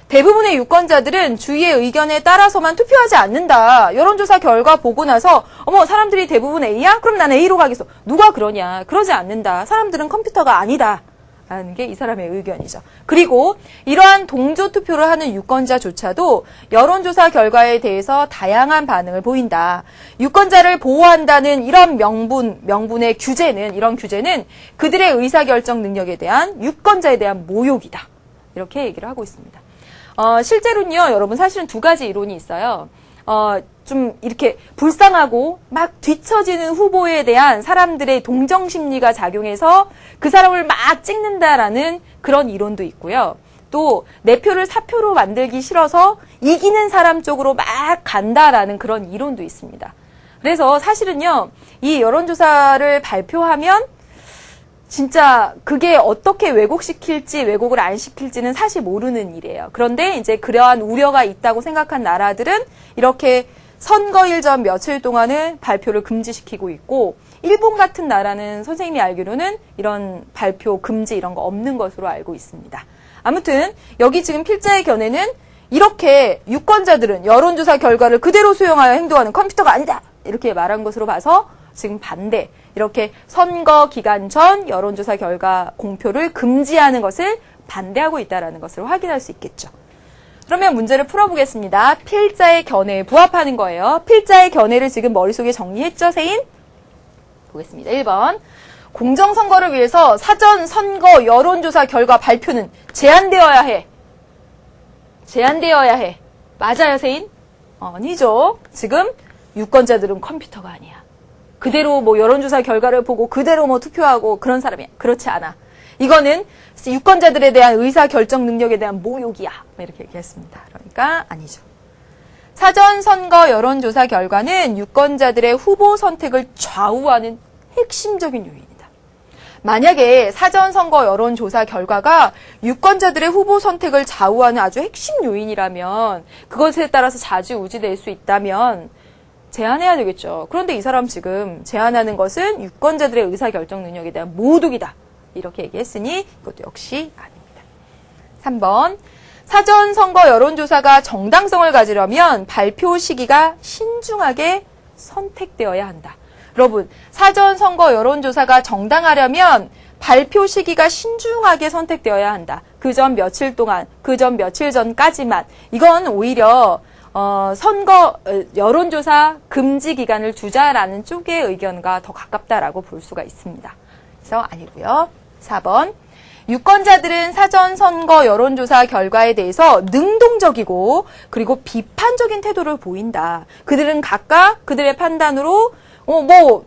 대부분의 유권자들은 주위의 의견에 따라서만 투표하지 않는다. 여론조사 결과 보고 나서 사람들이 대부분 A야? 그럼 나는 A로 가겠어. 누가 그러냐? 그러지 않는다. 사람들은 컴퓨터가 아니다. 라는 게 이 사람의 의견이죠. 그리고 이러한 동조 투표를 하는 유권자조차도 여론조사 결과에 대해서 다양한 반응을 보인다. 유권자를 보호한다는 이런 명분의 규제는, 이런 규제는 그들의 의사결정 능력에 대한 유권자에 대한 모욕이다. 이렇게 얘기를 하고 있습니다. 실제로는요, 여러분 사실은 두 가지 이론이 있어요. 좀 이렇게 불쌍하고 막 뒤처지는 후보에 대한 사람들의 동정심리가 작용해서 그 사람을 막 찍는다라는 그런 이론도 있고요. 또 내 표를 사표로 만들기 싫어서 이기는 사람 쪽으로 막 간다라는 그런 이론도 있습니다. 그래서 사실은요, 이 여론조사를 발표하면 진짜 그게 어떻게 왜곡시킬지 왜곡을 안 시킬지는 사실 모르는 일이에요. 그런데 이제 그러한 우려가 있다고 생각한 나라들은 이렇게 선거일 전 며칠 동안은 발표를 금지시키고 있고, 일본 같은 나라는 선생님이 알기로는 이런 발표 금지 이런 거 없는 것으로 알고 있습니다. 아무튼 여기 지금 필자의 견해는 이렇게 유권자들은 여론조사 결과를 그대로 수용하여 행동하는 컴퓨터가 아니다. 이렇게 말한 것으로 봐서 지금 반대. 이렇게 선거 기간 전 여론조사 결과 공표를 금지하는 것을 반대하고 있다는 것을 확인할 수 있겠죠. 그러면 문제를 풀어보겠습니다. 필자의 견해에 부합하는 거예요. 필자의 견해를 지금 머릿속에 정리했죠, 세인? 보겠습니다. 1번. 공정선거를 위해서 사전 선거 여론조사 결과 발표는 제한되어야 해. 맞아요, 세인? 아니죠. 지금 유권자들은 컴퓨터가 아니야. 그대로 여론조사 결과를 보고 그대로 투표하고 그런 사람이야. 그렇지 않아. 이거는 유권자들에 대한 의사결정 능력에 대한 모욕이야. 이렇게 얘기했습니다. 그러니까 아니죠. 사전선거 여론조사 결과는 유권자들의 후보 선택을 좌우하는 핵심적인 요인이다. 만약에 사전선거 여론조사 결과가 유권자들의 후보 선택을 좌우하는 아주 핵심 요인이라면, 그것에 따라서 좌지우지될 수 있다면 제한해야 되겠죠. 그런데 이 사람 지금 제한하는 것은 유권자들의 의사결정 능력에 대한 모독이다. 이렇게 얘기했으니 이것도 역시 아닙니다. 3번. 사전선거 여론조사가 정당성을 가지려면 발표 시기가 신중하게 선택되어야 한다. 여러분, 사전선거 여론조사가 정당하려면 발표 시기가 신중하게 선택되어야 한다. 그 전 며칠 동안, 그 전 며칠 전까지만. 이건 오히려 선거 여론조사 금지 기간을 두자라는 쪽의 의견과 더 가깝다라고 볼 수가 있습니다. 그래서 아니고요. 4번. 유권자들은 사전선거 여론조사 결과에 대해서 능동적이고 그리고 비판적인 태도를 보인다. 그들은 각각 그들의 판단으로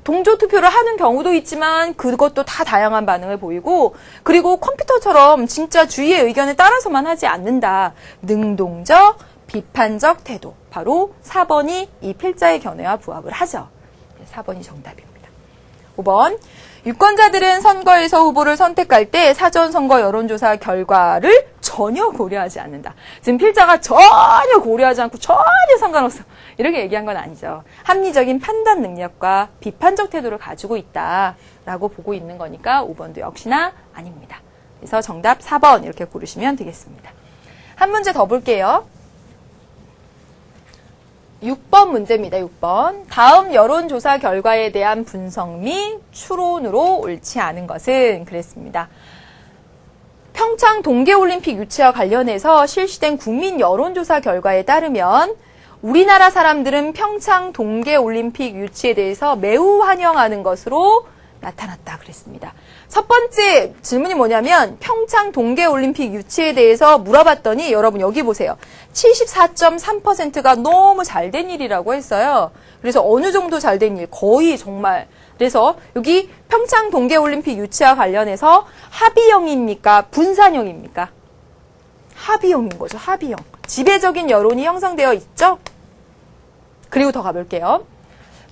동조투표를 하는 경우도 있지만 그것도 다 다양한 반응을 보이고, 그리고 컴퓨터처럼 진짜 주위의 의견에 따라서만 하지 않는다. 능동적, 비판적 태도. 바로 4번이 이 필자의 견해와 부합을 하죠. 4번이 정답입니다. 5번. 유권자들은 선거에서 후보를 선택할 때 사전선거 여론조사 결과를 전혀 고려하지 않는다. 지금 필자가 전혀 고려하지 않고 전혀 상관없어. 이렇게 얘기한 건 아니죠. 합리적인 판단 능력과 비판적 태도를 가지고 있다라고 보고 있는 거니까 5번도 역시나 아닙니다. 그래서 정답 4번 이렇게 고르시면 되겠습니다. 한 문제 더 볼게요. 6번 문제입니다. 6번. 다음 여론조사 결과에 대한 분석 및 추론으로 옳지 않은 것은 그랬습니다. 평창 동계올림픽 유치와 관련해서 실시된 국민 여론조사 결과에 따르면 우리나라 사람들은 평창 동계올림픽 유치에 대해서 매우 환영하는 것으로 나타났다 그랬습니다. 첫 번째 질문이 뭐냐면 평창 동계올림픽 유치에 대해서 물어봤더니 여러분 여기 보세요. 74.3%가 너무 잘된 일이라고 했어요. 그래서 어느 정도 잘된 일? 거의 정말. 그래서 여기 평창 동계올림픽 유치와 관련해서 합의형입니까? 분산형입니까? 합의형인 거죠. 합의형. 지배적인 여론이 형성되어 있죠? 그리고 더 가볼게요.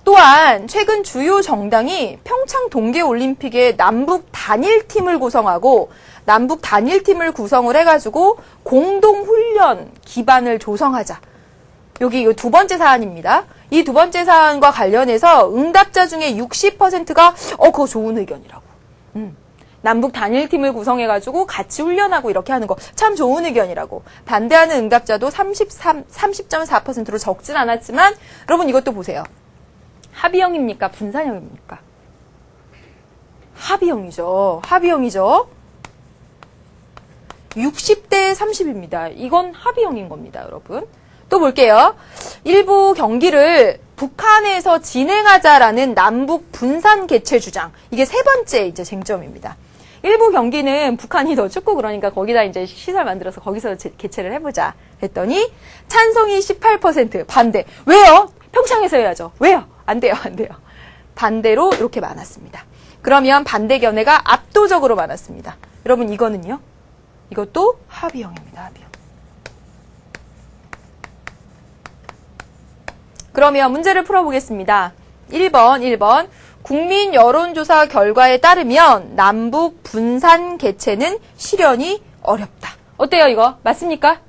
또한 최근 주요 정당이 평창 동계올림픽에 남북 단일팀을 구성하고 남북 단일팀을 구성을 해가지고 공동훈련 기반을 조성하자. 여기 이 두 번째 사안입니다. 이 두 번째 사안과 관련해서 응답자 중에 60%가 그거 좋은 의견이라고. 남북 단일팀을 구성해가지고 같이 훈련하고 이렇게 하는 거 참 좋은 의견이라고. 반대하는 응답자도 30.4%로 적진 않았지만 여러분 이것도 보세요. 합의형입니까? 분산형입니까? 합의형이죠. 합의형이죠. 60대 30입니다. 이건 합의형인 겁니다, 여러분. 또 볼게요. 일부 경기를 북한에서 진행하자라는 남북 분산 개최 주장. 이게 세 번째 이제 쟁점입니다. 일부 경기는 북한이 더 춥고 그러니까 거기다 이제 시설 만들어서 거기서 개최를 해보자 했더니 찬성이 18%, 반대. 왜요? 평창에서 해야죠. 왜요? 안 돼요, 안 돼요. 반대로 이렇게 많았습니다. 그러면 반대 견해가 압도적으로 많았습니다. 여러분 이거는요? 이것도 합의형입니다. 합의형. 그러면 문제를 풀어보겠습니다. 1번. 국민 여론조사 결과에 따르면 남북 분산 개최는 실현이 어렵다. 어때요, 이거? 맞습니까?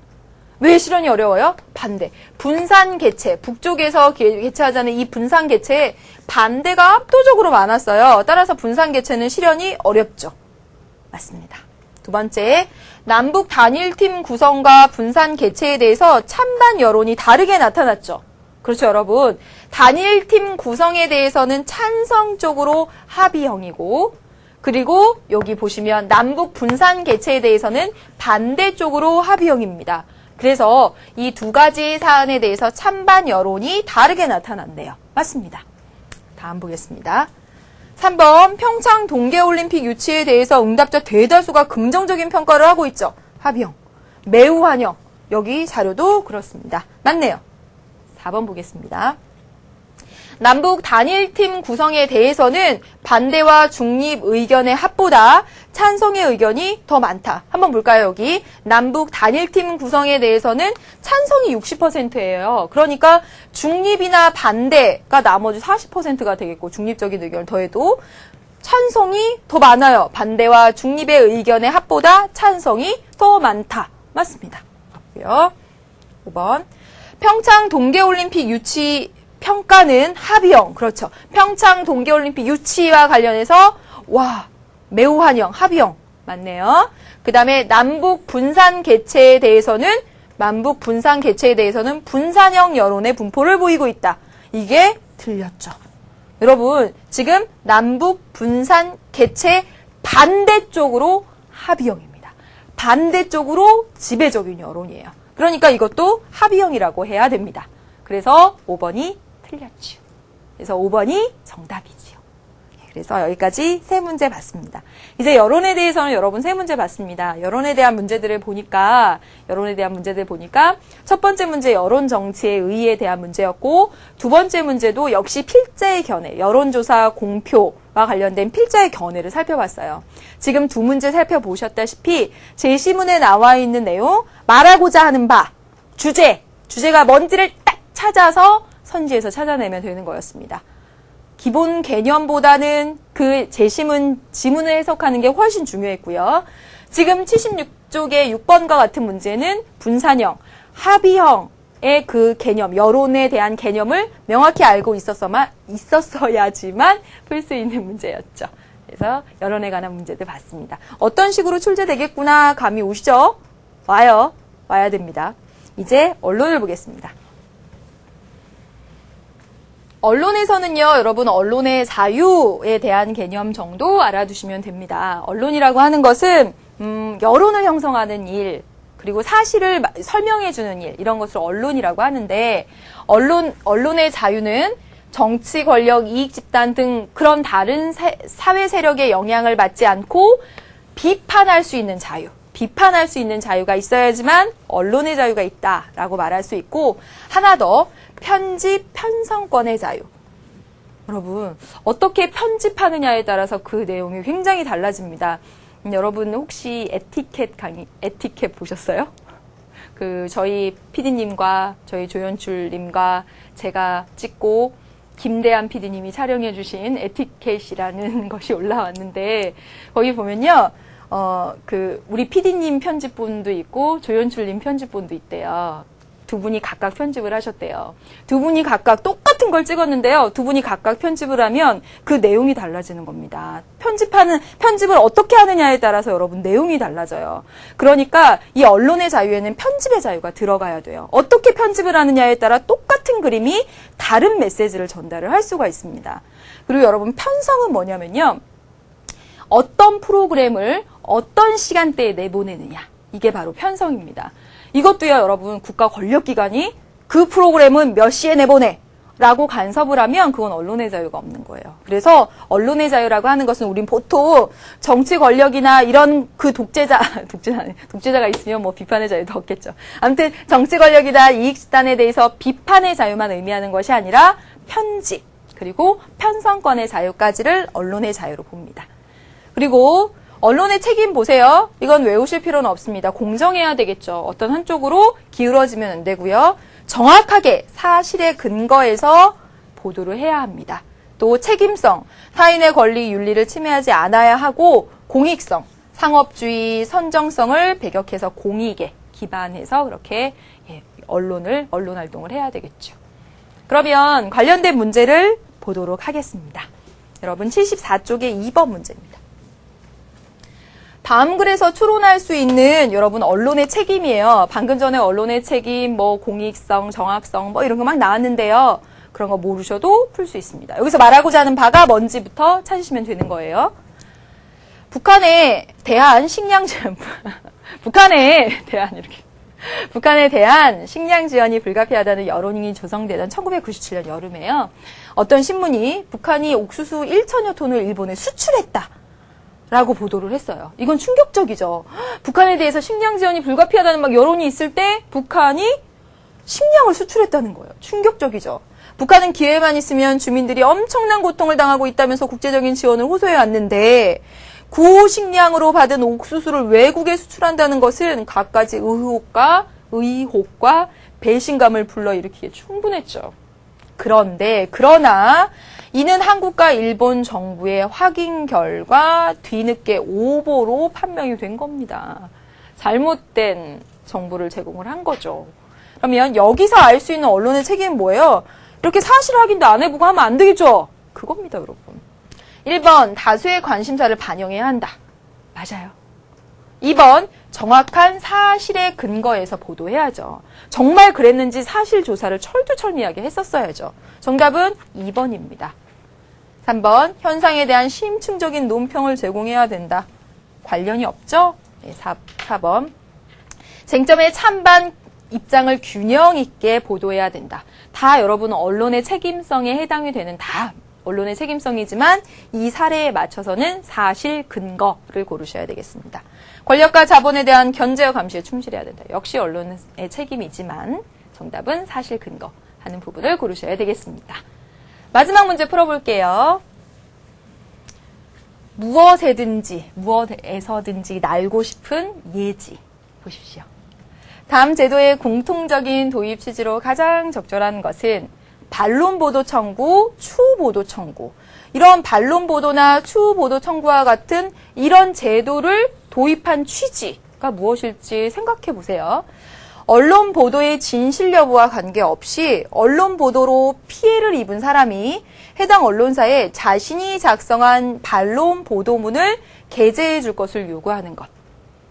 왜 실현이 어려워요? 반대. 분산 개최, 북쪽에서 개최하자는 이 분산 개최에 반대가 압도적으로 많았어요. 따라서 분산 개최는 실현이 어렵죠. 맞습니다. 두 번째, 남북 단일팀 구성과 분산 개최에 대해서 찬반 여론이 다르게 나타났죠. 그렇죠, 여러분. 단일팀 구성에 대해서는 찬성 쪽으로 합의형이고, 그리고 여기 보시면 남북 분산 개최에 대해서는 반대 쪽으로 합의형입니다. 그래서 이 두 가지 사안에 대해서 찬반 여론이 다르게 나타난대요. 맞습니다. 다음 보겠습니다. 3번 평창 동계올림픽 유치에 대해서 응답자 대다수가 긍정적인 평가를 하고 있죠. 합의형. 매우 환영. 여기 자료도 그렇습니다. 맞네요. 4번 보겠습니다. 남북 단일팀 구성에 대해서는 반대와 중립 의견의 합보다 찬성의 의견이 더 많다. 한번 볼까요, 여기. 남북 단일팀 구성에 대해서는 찬성이 60%예요. 그러니까 중립이나 반대가 나머지 40%가 되겠고, 중립적인 의견을 더해도 찬성이 더 많아요. 반대와 중립의 의견의 합보다 찬성이 더 많다. 맞습니다. 맞고요. 5번. 평창 동계올림픽 유치 평가는 합의형. 그렇죠. 평창 동계올림픽 유치와 관련해서 매우 환영, 합의형. 맞네요. 그 다음에 남북 분산 개최에 대해서는 분산형 여론의 분포를 보이고 있다. 이게 틀렸죠. 여러분, 지금 남북 분산 개최 반대쪽으로 합의형입니다. 반대쪽으로 지배적인 여론이에요. 그러니까 이것도 합의형이라고 해야 됩니다. 그래서 5번이 틀렸죠. 그래서 5번이 정답이지요. 그래서 여기까지 세 문제 봤습니다. 이제 여론에 대해서는 여러분 세 문제 봤습니다. 여론에 대한 문제들을 보니까 첫 번째 문제 여론 정치의 의의에 대한 문제였고 두 번째 문제도 역시 필자의 견해, 여론조사 공표와 관련된 필자의 견해를 살펴봤어요. 지금 두 문제 살펴보셨다시피 제시문에 나와 있는 내용, 말하고자 하는 바, 주제가 뭔지를 딱 찾아서 선지에서 찾아내면 되는 거였습니다. 기본 개념보다는 그 지문을 해석하는 게 훨씬 중요했고요. 지금 76쪽의 6번과 같은 문제는 분산형, 합의형의 그 개념, 여론에 대한 개념을 명확히 알고 있었어야지만 풀 수 있는 문제였죠. 그래서 여론에 관한 문제들 봤습니다. 어떤 식으로 출제되겠구나 감이 오시죠? 와야 됩니다. 이제 언론을 보겠습니다. 언론에서는요, 여러분 언론의 자유에 대한 개념 정도 알아두시면 됩니다. 언론이라고 하는 것은 여론을 형성하는 일, 그리고 사실을 설명해주는 일, 이런 것을 언론이라고 하는데, 언론의 자유는 정치, 권력, 이익 집단 등 그런 다른 사회 세력의 영향을 받지 않고 비판할 수 있는 자유, 비판할 수 있는 자유가 있어야지만 언론의 자유가 있다라고 말할 수 있고, 하나 더, 편집, 편성권의 자유. 여러분, 어떻게 편집하느냐에 따라서 그 내용이 굉장히 달라집니다. 여러분 혹시 에티켓 보셨어요? 저희 PD님과 저희 조연출님과 제가 찍고 김대한 PD님이 촬영해주신 에티켓이라는 것이 올라왔는데, 거기 보면요, 우리 PD님 편집본도 있고 조연출님 편집본도 있대요. 두 분이 각각 편집을 하셨대요. 두 분이 각각 똑같은 걸 찍었는데요. 두 분이 각각 편집을 하면 그 내용이 달라지는 겁니다. 편집을 어떻게 하느냐에 따라서 여러분 내용이 달라져요. 그러니까 이 언론의 자유에는 편집의 자유가 들어가야 돼요. 어떻게 편집을 하느냐에 따라 똑같은 그림이 다른 메시지를 전달을 할 수가 있습니다. 그리고 여러분 편성은 뭐냐면요. 어떤 프로그램을 어떤 시간대에 내보내느냐. 이게 바로 편성입니다. 이것도요, 여러분, 국가 권력기관이 그 프로그램은 몇 시에 내보내 라고 간섭을 하면 그건 언론의 자유가 없는 거예요. 그래서 언론의 자유라고 하는 것은 우린 보통 정치 권력이나 이런 그 독재자가 있으면 뭐 비판의 자유도 없겠죠. 아무튼 정치 권력이나 이익집단에 대해서 비판의 자유만 의미하는 것이 아니라 편집, 그리고 편성권의 자유까지를 언론의 자유로 봅니다. 그리고 언론의 책임 보세요. 이건 외우실 필요는 없습니다. 공정해야 되겠죠. 어떤 한쪽으로 기울어지면 안 되고요. 정확하게 사실에 근거해서 보도를 해야 합니다. 또 책임성, 타인의 권리, 윤리를 침해하지 않아야 하고, 공익성, 상업주의, 선정성을 배격해서 공익에 기반해서 그렇게 언론 활동을 해야 되겠죠. 그러면 관련된 문제를 보도록 하겠습니다. 여러분 74쪽의 2번 문제입니다. 다음 글에서 추론할 수 있는 여러분 언론의 책임이에요. 방금 전에 언론의 책임, 뭐 공익성, 정확성, 뭐 이런 거 막 나왔는데요. 그런 거 모르셔도 풀 수 있습니다. 여기서 말하고자 하는 바가 뭔지부터 찾으시면 되는 거예요. 북한에 대한 식량 지원이 불가피하다는 여론이 조성되던 1997년 여름에요. 어떤 신문이 북한이 옥수수 1천여 톤을 일본에 수출했다 라고 보도를 했어요. 이건 충격적이죠. 북한에 대해서 식량 지원이 불가피하다는 막 여론이 있을 때 북한이 식량을 수출했다는 거예요. 충격적이죠. 북한은 기회만 있으면 주민들이 엄청난 고통을 당하고 있다면서 국제적인 지원을 호소해 왔는데, 구식량으로 받은 옥수수를 외국에 수출한다는 것은 갖가지 의혹과 배신감을 불러일으키기에 충분했죠. 그러나 이는 한국과 일본 정부의 확인 결과 뒤늦게 오보로 판명이 된 겁니다. 잘못된 정보를 제공을 한 거죠. 그러면 여기서 알 수 있는 언론의 책임은 뭐예요? 이렇게 사실 확인도 안 해보고 하면 안 되겠죠? 그겁니다, 여러분. 1번, 다수의 관심사를 반영해야 한다. 맞아요. 2번, 정확한 사실에 근거해서 보도해야죠. 정말 그랬는지 사실 조사를 철두철미하게 했었어야죠. 정답은 2번입니다. 3번, 현상에 대한 심층적인 논평을 제공해야 된다. 관련이 없죠? 네, 4번. 쟁점의 찬반 입장을 균형 있게 보도해야 된다. 다 여러분 언론의 책임성에 해당이 되는 다 언론의 책임성이지만 이 사례에 맞춰서는 사실 근거를 고르셔야 되겠습니다. 권력과 자본에 대한 견제와 감시에 충실해야 된다. 역시 언론의 책임이지만 정답은 사실 근거 하는 부분을 고르셔야 되겠습니다. 마지막 문제 풀어볼게요. 무엇에서든지 날고 싶은 예지. 보십시오. 다음 제도의 공통적인 도입 취지로 가장 적절한 것은 반론보도 청구, 추후보도 청구. 이런 반론보도나 추후보도 청구와 같은 이런 제도를 도입한 취지가 무엇일지 생각해 보세요. 언론 보도의 진실 여부와 관계없이 언론 보도로 피해를 입은 사람이 해당 언론사에 자신이 작성한 반론 보도문을 게재해 줄 것을 요구하는 것.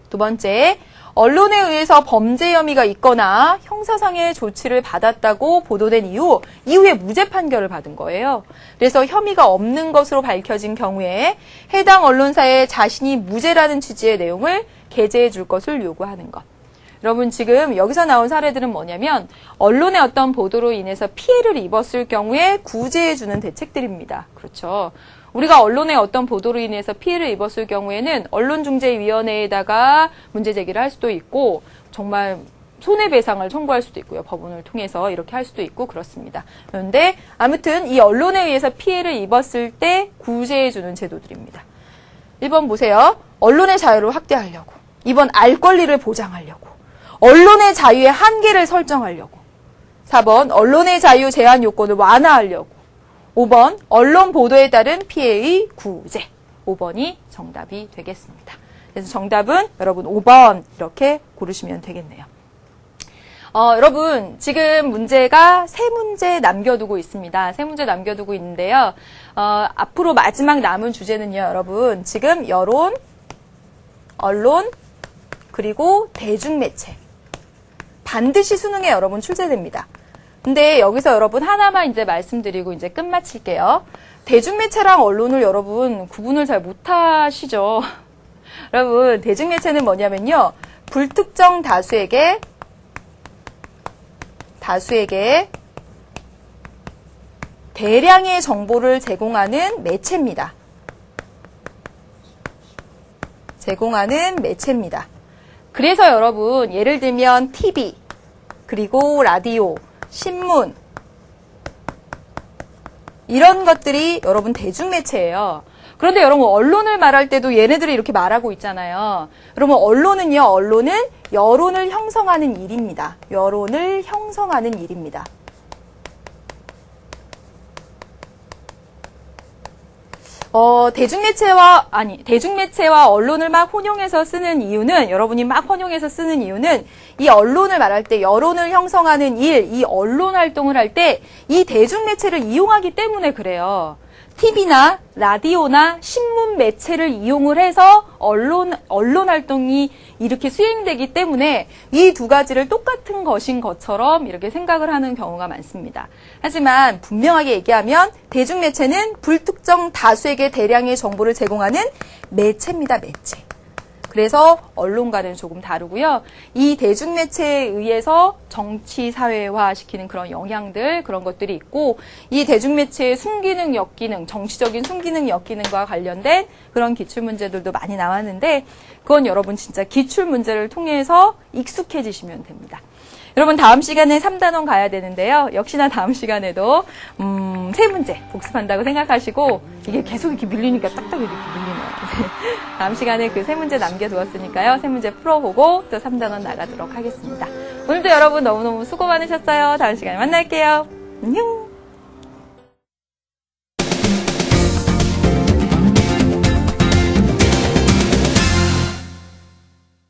두 번째, 언론에 의해서 범죄 혐의가 있거나 형사상의 조치를 받았다고 보도된 이후에 무죄 판결을 받은 거예요. 그래서 혐의가 없는 것으로 밝혀진 경우에 해당 언론사에 자신이 무죄라는 취지의 내용을 게재해 줄 것을 요구하는 것. 여러분 지금 여기서 나온 사례들은 뭐냐면 언론의 어떤 보도로 인해서 피해를 입었을 경우에 구제해 주는 대책들입니다. 그렇죠. 우리가 언론의 어떤 보도로 인해서 피해를 입었을 경우에는 언론중재위원회에다가 문제 제기를 할 수도 있고 정말 손해배상을 청구할 수도 있고요. 법원을 통해서 이렇게 할 수도 있고 그렇습니다. 그런데 아무튼 이 언론에 의해서 피해를 입었을 때 구제해주는 제도들입니다. 1번 보세요. 언론의 자유를 확대하려고. 2번 알 권리를 보장하려고. 언론의 자유의 한계를 설정하려고. 4번 언론의 자유 제한 요건을 완화하려고. 5번 언론 보도에 따른 피해의 구제. 5번이 정답이 되겠습니다. 그래서 정답은 여러분 5번 이렇게 고르시면 되겠네요. 여러분 지금 문제가 3문제 남겨두고 있습니다. 3문제 남겨두고 있는데요. 앞으로 마지막 남은 주제는요. 여러분 지금 여론, 언론, 그리고 대중매체. 반드시 수능에 여러분 출제됩니다. 근데 여기서 여러분 하나만 이제 말씀드리고 이제 끝마칠게요. 대중매체랑 언론을 여러분 구분을 잘 못하시죠? 여러분 대중매체는 뭐냐면요. 불특정 다수에게 대량의 정보를 제공하는 매체입니다. 그래서 여러분 예를 들면 TV, 그리고 라디오, 신문 이런 것들이 여러분 대중매체예요. 그런데 여러분 언론을 말할 때도 얘네들이 이렇게 말하고 있잖아요. 여러분 언론은 여론을 형성하는 일입니다. 대중매체와 언론을 막 혼용해서 쓰는 이유는, 여러분이 막 혼용해서 쓰는 이유는 이 언론을 말할 때 여론을 형성하는 일, 이 언론 활동을 할 때 이 대중매체를 이용하기 때문에 그래요. TV나 라디오나 신문 매체를 이용을 해서 언론 활동이 이렇게 수행되기 때문에 이 두 가지를 똑같은 것인 것처럼 이렇게 생각을 하는 경우가 많습니다. 하지만 분명하게 얘기하면 대중매체는 불특정 다수에게 대량의 정보를 제공하는 매체입니다. 매체. 그래서 언론과는 조금 다르고요. 이 대중매체에 의해서 정치 사회화 시키는 그런 영향들, 그런 것들이 있고, 이 대중매체의 순기능, 역기능, 정치적인 순기능, 역기능과 관련된 그런 기출문제들도 많이 나왔는데, 그건 여러분 진짜 기출문제를 통해서 익숙해지시면 됩니다. 여러분 다음 시간에 3단원 가야 되는데요. 역시나 다음 시간에도 3문제 복습한다고 생각하시고, 이게 계속 이렇게 밀리니까 딱딱 이렇게 밀리네요. 다음 시간에 그 3문제 남겨두었으니까요. 3문제 풀어보고 또 3단원 나가도록 하겠습니다. 오늘도 여러분 너무너무 수고 많으셨어요. 다음 시간에 만날게요. 안녕.